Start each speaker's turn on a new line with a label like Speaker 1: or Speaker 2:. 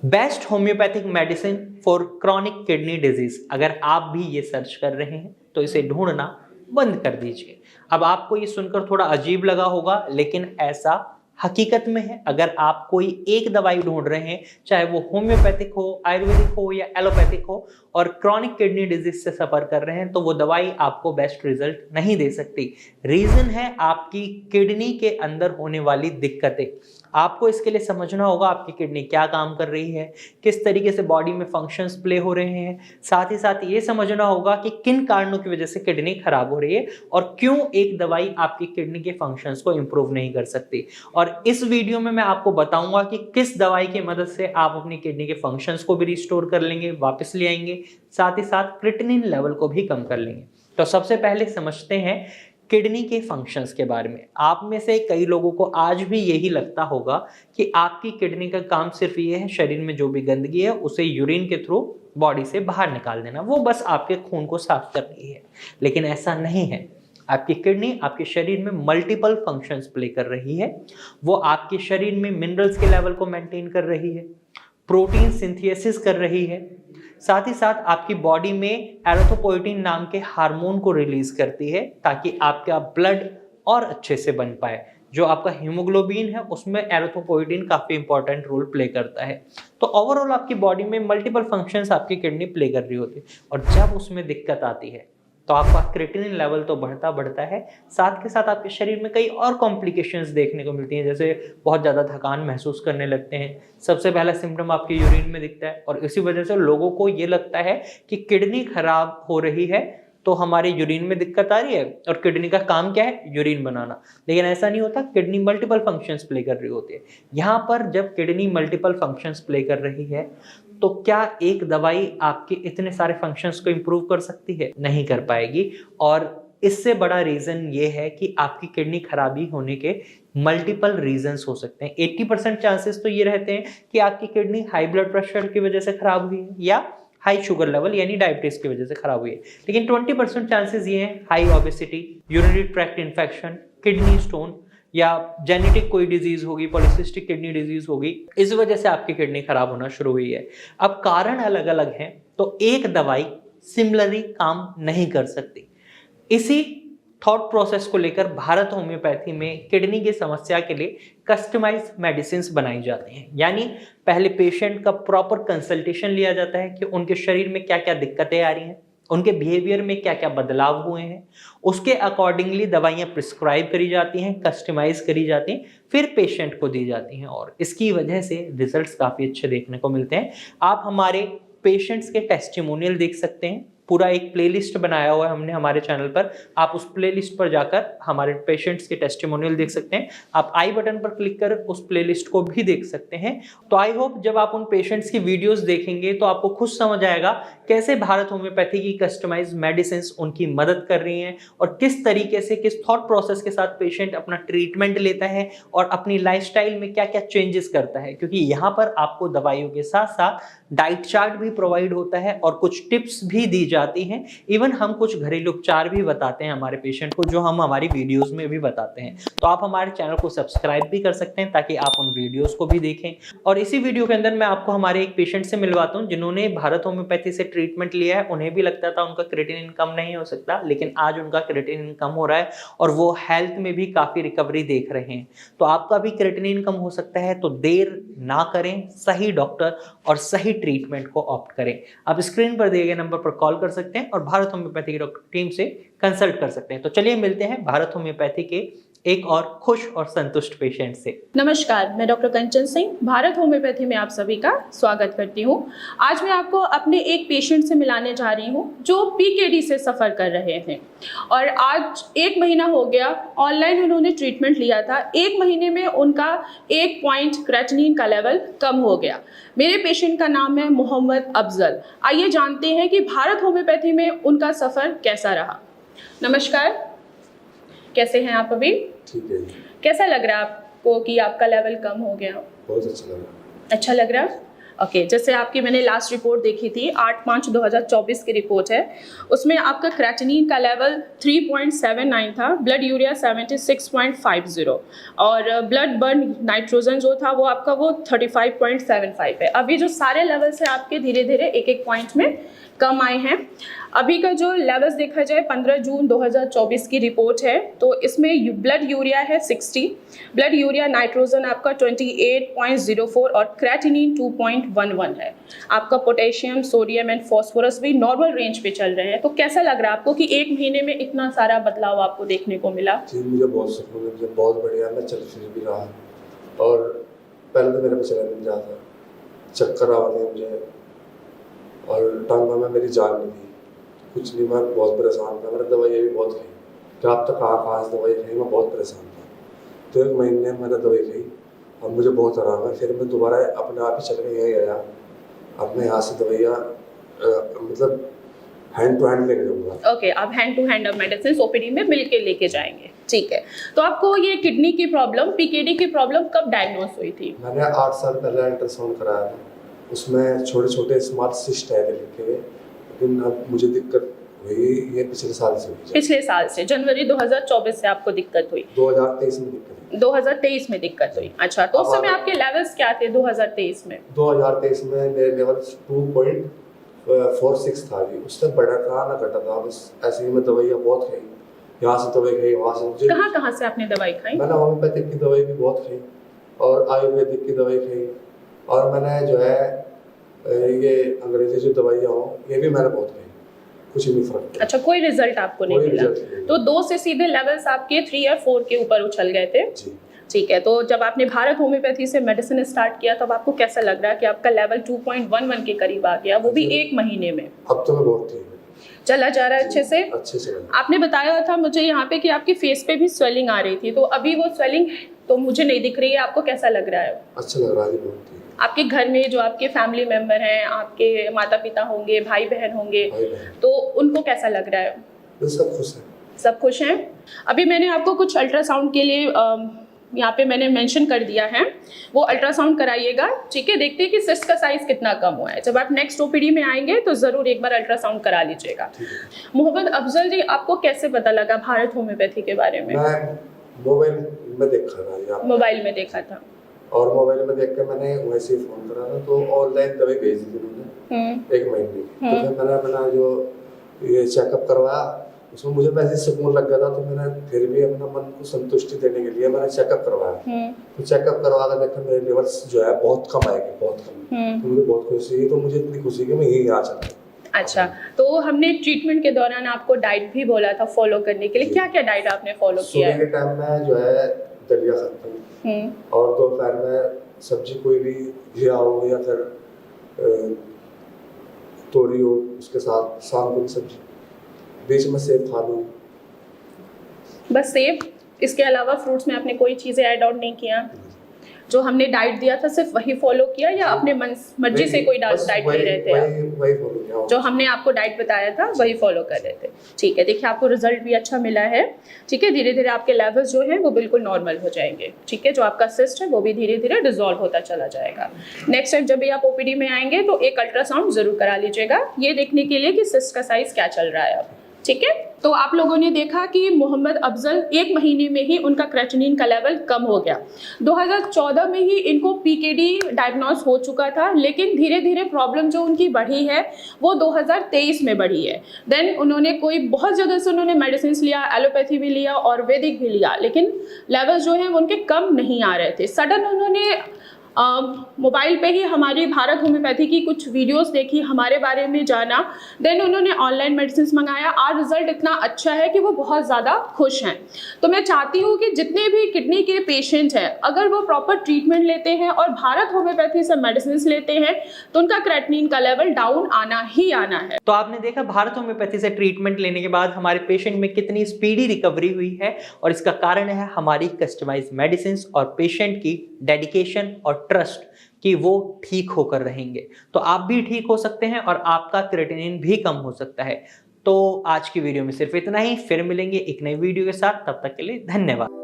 Speaker 1: Best homeopathic medicine for chronic kidney disease. अगर आप भी ये सर्च कर रहे हैं तो इसे ढूंढना बंद कर दीजिए। अब आपको ये सुनकर थोड़ा अजीब लगा होगा, लेकिन ऐसा हकीकत में है। अगर आप कोई एक दवाई ढूंढ रहे हैं, चाहे वो होम्योपैथिक हो, आयुर्वेदिक हो या एलोपैथिक हो, और क्रॉनिक किडनी डिजीज से सफर कर रहे हैं, तो वो दवाई आपको बेस्ट रिजल्ट नहीं दे सकती। रीजन है आपकी किडनी के अंदर होने वाली दिक्कतें। आपको इसके लिए समझना होगा आपकी किडनी क्या काम कर रही है, किस तरीके से बॉडी में फंक्शंस प्ले हो रहे हैं। साथ ही साथ ये समझना होगा कि किन कारणों की वजह से किडनी खराब हो रही है और क्यों एक दवाई आपकी किडनी के फंक्शंस को इंप्रूव नहीं कर सकती। और इस वीडियो में मैं आपको बताऊंगा कि किस दवाई की मदद से आप अपनी किडनी के फंक्शंस को भी रिस्टोर कर लेंगे, वापस ले आएंगे, साथ ही साथ क्रिएटिनिन लेवल को भी कम कर लेंगे। तो सबसे पहले समझते हैं किडनी के फंक्शंस के बारे में। आप में से कई लोगों को आज भी यही लगता होगा कि आपकी किडनी का काम सिर्फ ये है शरीर में जो भी गंदगी है उसे यूरिन के थ्रू बॉडी से बाहर निकाल देना, वो बस आपके खून को साफ कर रही है। लेकिन ऐसा नहीं है। आपकी किडनी आपके शरीर में मल्टीपल फंक्शंस प्ले कर रही है। वो आपके शरीर में मिनरल्स के लेवल को मेंटेन कर रही है, प्रोटीन सिंथेसिस कर रही है, साथ ही साथ आपकी बॉडी में एरिथ्रोपोइटिन नाम के हार्मोन को रिलीज करती है ताकि आपका ब्लड और अच्छे से बन पाए। जो आपका हीमोग्लोबिन है उसमें एरिथ्रोपोइटिन काफी इंपॉर्टेंट रोल प्ले करता है। तो ओवरऑल आपकी बॉडी में मल्टीपल फंक्शंस आपकी किडनी प्ले कर रही होती है, और जब उसमें दिक्कत आती है तो आपका क्रिएटिनिन लेवल तो बढ़ता बढ़ता है, साथ के साथ आपके शरीर में कई और कॉम्प्लिकेशंस देखने को मिलती हैं, जैसे बहुत ज़्यादा थकान महसूस करने लगते हैं। सबसे पहला सिम्टम आपके यूरिन में दिखता है, और इसी वजह से लोगों को ये लगता है कि किडनी खराब हो रही है तो हमारे यूरिन में दिक्कत आ रही है, और किडनी का काम क्या है, यूरिन बनाना। लेकिन ऐसा नहीं होता, किडनी मल्टीपल फंक्शंस प्ले कर रही होती है। यहाँ पर जब किडनी मल्टीपल फंक्शंस प्ले कर रही है तो क्या एक दवाई आपके इतने सारे फंक्शंस को इंप्रूव कर सकती है? नहीं कर पाएगी। और इससे बड़ा रीजन ये है कि आपकी किडनी खराबी होने के मल्टीपल रीजंस हो सकते हैं। 80% चांसेस तो ये रहते हैं कि आपकी किडनी हाई ब्लड प्रेशर की वजह से खराब हुई है या हाई शुगर लेवल यानी डायबिटीज की वजह से खराब हुई है। लेकिन 20% चांसेस ये हैं high obesity, urinary tract infection, kidney stone या जेनेटिक कोई डिजीज होगी, पॉलीसिस्टिक किडनी डिजीज होगी, इस वजह से आपकी किडनी खराब होना शुरू हुई है। अब कारण अलग अलग हैं तो एक दवाई सिमिलरली काम नहीं कर सकती। इसी थॉट प्रोसेस को लेकर भारत होम्योपैथी में किडनी की समस्या के लिए कस्टमाइज मेडिसिन बनाई जाती हैं। यानी पहले पेशेंट का प्रॉपर कंसल्टेशन लिया जाता है कि उनके शरीर में क्या क्या दिक्कतें आ रही हैं, उनके बिहेवियर में क्या क्या बदलाव हुए हैं, उसके अकॉर्डिंगली दवाइयाँ प्रिस्क्राइब करी जाती हैं, कस्टमाइज करी जाती हैं, फिर पेशेंट को दी जाती हैं, और इसकी वजह से रिजल्ट्स काफ़ी अच्छे देखने को मिलते हैं। आप हमारे पेशेंट्स के टेस्टिमोनियल देख सकते हैं। पूरा एक प्लेलिस्ट बनाया हुआ है हमने हमारे चैनल पर, आप उस प्लेलिस्ट पर जाकर हमारे पेशेंट्स के टेस्टिमोनियल देख सकते हैं। आप आई बटन पर क्लिक कर उस प्लेलिस्ट को भी देख सकते हैं। तो आई होप जब आप उन पेशेंट्स की वीडियोस देखेंगे तो आपको खुद समझ आएगा कैसे भारत होम्योपैथी की कस्टमाइज मेडिसिन उनकी मदद कर रही हैं, और किस तरीके से, किस थॉट प्रोसेस के साथ पेशेंट अपना ट्रीटमेंट लेता है और अपनी लाइफस्टाइल में क्या क्या चेंजेस करता है। क्योंकि यहाँ पर आपको दवाइयों के साथ साथ डाइट चार्ट भी प्रोवाइड होता है और कुछ टिप्स भी दी जाती हैं। इवन हम कुछ घरेलू उपचार भी बताते हैं हमारे पेशेंट को, जो हम हमारी वीडियोस में भी बताते हैं। तो आप हमारे चैनल को सब्सक्राइब भी कर सकते हैं ताकि आप उन वीडियोस को भी देखें। और इसी वीडियो के अंदर मैं आपको हमारे एक पेशेंट से मिलवाता हूं जिन्होंने भारत होम्योपैथी से ट्रीटमेंट लिया है। उन्हें भी लगता था उनका क्रिएटिनिन कम नहीं हो सकता, लेकिन आज उनका क्रिएटिनिन कम हो रहा है और वो हेल्थ में भी काफी रिकवरी देख रहे हैं। तो आपका भी क्रिएटिनिन कम हो सकता है, तो देर ना करें, सही डॉक्टर और सही ट्रीटमेंट को ऑप्ट करें। आप स्क्रीन पर दिए गए नंबर पर कॉल कर सकते हैं और भारत होम्योपैथी की डॉक्टर टीम से कंसल्ट कर सकते हैं। तो चलिए मिलते हैं भारत होम्योपैथी के एक और खुश और संतुष्ट पेशेंट से।
Speaker 2: नमस्कार, मैं डॉक्टर कंचन सिंह भारत होम्योपैथी में आप सभी का स्वागत करती हूं। आज मैं आपको अपने एक पेशेंट से मिलाने जा रही हूं जो पीकेडी से सफ़र कर रहे हैं, और आज 1 महीना हो गया ऑनलाइन उन्होंने ट्रीटमेंट लिया था। 1 महीने में उनका 1 पॉइंट क्रेटिनिन का लेवल कम हो गया। मेरे पेशेंट का नाम है मोहम्मद अफजल। आइए जानते हैं कि भारत होम्योपैथी में उनका सफ़र कैसा रहा। नमस्कार, कैसे हैं आप अभी?
Speaker 3: ठीक है।
Speaker 2: कैसा लग रहा है आपको कि आपका लेवल कम हो गया?
Speaker 3: बहुत अच्छा लग रहा है।
Speaker 2: अच्छा लग रहा है। ओके, जैसे आपकी मैंने लास्ट रिपोर्ट देखी थी 8/5/2024 की रिपोर्ट है, उसमें आपका क्रेटिनिन का लेवल 3.79 था, ब्लड यूरिया 76.50 और ब्लड बर्न नाइट्रोजन जो था वो आपका वो 35.75 है। अभी जो सारे लेवल्स हैं आपके धीरे धीरे एक एक पॉइंट में कम आए हैं। अभी का जो लेवल्स देखा जाए 15 जून 2024 की रिपोर्ट है, तो इसमें ब्लड यूरिया है 60, ब्लड यूरिया नाइट्रोजन आपका 28.04 और क्रेटिनिन 2.11 है। आपका पोटेशियम, सोडियम एंड फॉस्फोरस भी नॉर्मल रेंज पे चल रहे हैं। तो कैसा लग रहा है आपको कि एक महीने में इतना सारा बदलाव आपको देखने को मिला?
Speaker 3: जी, मुझे बहुत सुकून है, मुझे बहुत बढ़िया, मैं चल फिर भी रहा। और पहले तो मेरे को चला नहीं जाता, चक्कर आ रहे मुझे और टांगों में मेरी जान नहीं थी, कुछ नहीं, मैं बहुत परेशान था। मैंने दवाइयाँ भी बहुत खाई, रात तक कहाँ से दवाई खाई, मैं बहुत परेशान था। तो एक महीने मैंने दवाई खाई और मुझे बहुत आराम है। फिर मैं दोबारा अपने आप ही चल के यहीं आया, अब मैं यहाँ से दवाइयाँ मतलब हैंड टू हैंड लेके जाऊँगा।
Speaker 2: ओके, आप हैंड टू हैंड अब मेडिसिन ओपीडी में मिल के लेके जाएंगे, ठीक है। तो आपको ये किडनी की प्रॉब्लम, पीकेडी की प्रॉब्लम कब डायग्नोस हुई थी?
Speaker 3: मैंने 8 साल पहले अल्ट्रासाउंड कराया था, उसमें छोटे छोटे स्मॉल सिस्ट है लिखे हुए, लेकिन अब मुझे दिक्कत हुई ये पिछले साल से हुई।
Speaker 2: पिछले साल से जनवरी 2024 से आपको दिक्कत हुई?
Speaker 3: 2023 में दिक्कत हुई।
Speaker 2: 2023 में दिक्कत हुई, अच्छा। तो उस समय आपके लेवल्स क्या थे 2023 में?
Speaker 3: 2023 में मेरे लेवल 2.46 था जी, उससे बढ़ा था ना घटा था, बस ऐसे ही मैं दवाइयाँ बहुत खाई, यहाँ से दवाई खाई, वहाँ से। मुझे
Speaker 2: कहाँ से आपने दवाई खाई?
Speaker 3: मैंने होम्योपैथिक की दवाई भी बहुत खाई और आयुर्वेदिक की दवाई खाई, और मैंने जो है ये अंग्रेजी जो दवाइयाँ हो ये भी मैंने बहुत खाई, कुछ नहीं फर्क पड़ा।
Speaker 2: अच्छा, कोई रिजल्ट आपको नहीं मिला? तो 2 से सीधे लेवल्स आपके 3 या 4 के ऊपर उछल गए थे
Speaker 3: जी।
Speaker 2: ठीक है। तो जब आपने भारत होम्योपैथी से मेडिसिन स्टार्ट किया तब आपको कैसा लग रहा है कि आपका लेवल 2.11 के करीब आ गया, वो भी एक महीने में?
Speaker 3: अब तो मैं बहुत ठीक हूँ,
Speaker 2: चला जा रहा है अच्छे से?
Speaker 3: अच्छे से।
Speaker 2: आपने बताया था मुझे यहाँ पे कि आपके फेस पे भी स्वेलिंग आ रही थी, तो अभी वो स्वेलिंग तो मुझे नहीं दिख रही है, आपको कैसा लग रहा है?
Speaker 3: अच्छा लग रहा है जी, बहुत ठीक है।
Speaker 2: आपके घर में जो आपके फैमिली मेंबर हैं, आपके माता पिता होंगे, भाई बहन होंगे, तो उनको कैसा लग रहा है?
Speaker 3: सब खुश हैं।
Speaker 2: सब खुश हैं। अभी मैंने आपको कुछ अल्ट्रासाउंड के लिए यहाँ पे मैंने मेंशन कर दिया है, वो अल्ट्रासाउंड कराइएगा, ठीक है। देखते हैं कि सिस्ट का साइज कितना कम हुआ है। जब आप नेक्स्ट ओपीडी में आएंगे तो जरूर एक बार अल्ट्रासाउंड करा लीजिएगा। मोहम्मद अफजल जी, आपको कैसे पता लगा भारत होम्योपैथी के बारे में?
Speaker 3: मैं मोबाइल में देखा था।
Speaker 2: मोबाइल में देखा था?
Speaker 3: और मोबाइल में देख के मैंने वैसे ही फोन करा था, तो ऑनलाइन दवाई भेज दी उन्होंने 1 महीने की। तो फिर मैंने अपना जो ये चेकअप करवाया, उसमें मुझे वैसे सुकून लग गया था, तो मैंने फिर भी अपना मन को संतुष्टि देने के लिए मैंने चेकअप करवाया। तो चेकअप करवा कर देखा मेरे लेवल्स जो है बहुत कम आएंगे, बहुत कम। तो मुझे बहुत खुशी हुई, तो मुझे इतनी खुशी कि मैं यही आ चला।
Speaker 2: अच्छा, तो हमने ट्रीटमेंट के दौरान आपको डाइट भी बोला था फॉलो करने के लिए, क्या क्या डाइट आपने फॉलो किया?
Speaker 3: सुबह के टाइम में जो है दलिया खाती हूँ, और दोपहर में सब्जी कोई भी घिया हो या फिर तोरी हो, उसके साथ शाम को भी सब्जी, बीच में सेब खा लूँ।
Speaker 2: बस सेब? इसके अलावा फ्रूट्स में आपने कोई चीज़ें ऐड ऑन नहीं किया? जो हमने डाइट दिया था सिर्फ वही फॉलो किया या अपने मर्जी से कोई डाइट ले रहे थे?
Speaker 3: वही फॉलो किया,
Speaker 2: जो हमने आपको डाइट बताया था वही फॉलो कर रहे थे, ठीक है। देखिए, आपको रिजल्ट भी अच्छा मिला है, ठीक है। धीरे धीरे आपके लेवल्स जो हैं वो बिल्कुल नॉर्मल हो जाएंगे, ठीक है। जो आपका सिस्ट है वो भी धीरे धीरे डिसॉल्व होता चला जाएगा। नेक्स्ट टाइम जब भी आप ओपीडी में आएंगे तो एक अल्ट्रासाउंड जरूर करा लीजिएगा, ये देखने के लिए कि सिस्ट का साइज क्या चल रहा है अब, ठीक है। तो आप लोगों ने देखा कि मोहम्मद अफजल 1 महीने में ही उनका क्रेटिनिन का लेवल कम हो गया। 2014 में ही इनको पीकेडी डायग्नोस हो चुका था, लेकिन धीरे धीरे प्रॉब्लम जो उनकी बढ़ी है वो 2023 में बढ़ी है। देन उन्होंने बहुत जगह से उन्होंने मेडिसिन लिया, एलोपैथी भी लिया और वैदिक भी लिया, लेकिन लेवल जो है वो उनके कम नहीं आ रहे थे। सडन उन्होंने मोबाइल पे ही हमारी भारत होम्योपैथी की कुछ वीडियोस देखी, हमारे बारे में जाना, देन उन्होंने ऑनलाइन मेडिसिन मंगाया। आज रिजल्ट इतना अच्छा है कि वो बहुत ज़्यादा खुश हैं। तो मैं चाहती हूँ कि जितने भी किडनी के पेशेंट हैं, अगर वो प्रॉपर ट्रीटमेंट लेते हैं और भारत होम्योपैथी से मेडिसिन लेते हैं तो उनका क्रेटिनिन का लेवल डाउन आना ही आना है।
Speaker 1: तो आपने देखा भारत होम्योपैथी से ट्रीटमेंट लेने के बाद हमारे पेशेंट में कितनी स्पीडी रिकवरी हुई है, और इसका कारण है हमारी कस्टमाइज्ड मेडिसिन और पेशेंट की डेडिकेशन और ट्रस्ट कि वो ठीक होकर रहेंगे। तो आप भी ठीक हो सकते हैं और आपका क्रेटिनिन भी कम हो सकता है। तो आज की वीडियो में सिर्फ इतना ही, फिर मिलेंगे एक नई वीडियो के साथ, तब तक के लिए धन्यवाद।